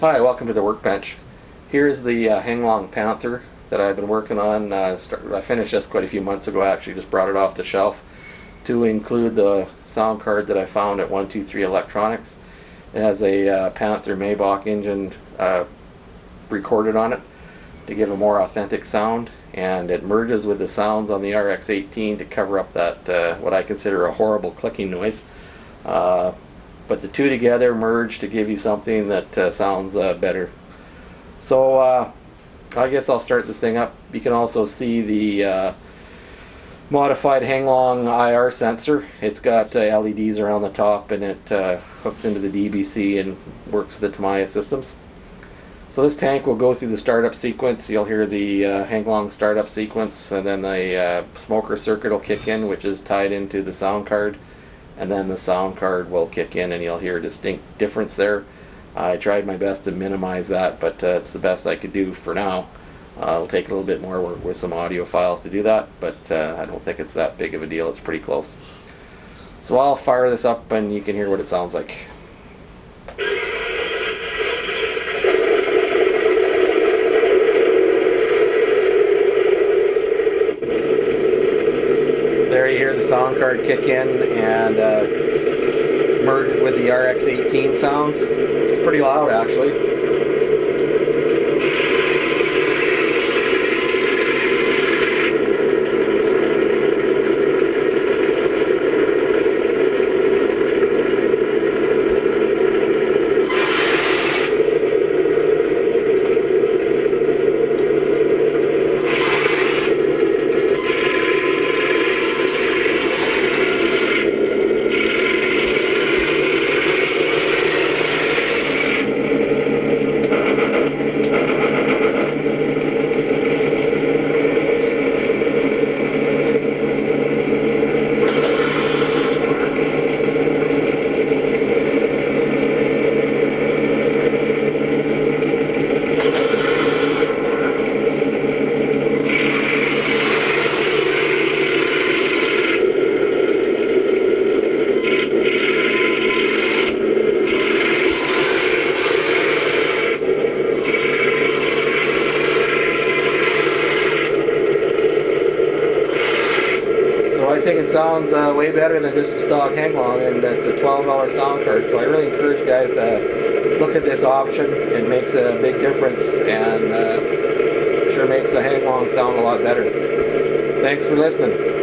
Hi, welcome to the workbench. Here's the Heng Panther that I've been working on. I finished this quite a few months ago actually, just brought it off the shelf to include the sound card that I found at 123 Electronics. It has a Panther Maybach engine recorded on it to give a more authentic sound, and it merges with the sounds on the RX-18 to cover up that what I consider a horrible clicking noise. Uh, but the two together merge to give you something that sounds better. So I guess I'll start this thing up. You can also see the modified Henglong IR sensor. It's got LEDs around the top, and it hooks into the DBC and works with the Tamiya systems. So this tank will go through the startup sequence. You'll hear the Henglong startup sequence, and then the smoker circuit will kick in, which is tied into the sound card, and then the sound card will kick in, and you'll hear a distinct difference there. I tried my best to minimize that, but it's the best I could do for now. It'll take a little bit more work with some audio files to do that, but I don't think it's that big of a deal. It's pretty close. So I'll fire this up and you can hear what it sounds like. There you hear the sound card kick in and merge with the RX-18 sounds. It's pretty loud actually. I think it sounds way better than just a stock Henglong, and it's a $12 sound card. So I really encourage guys to look at this option. It makes a big difference, and sure makes a Henglong sound a lot better. Thanks for listening.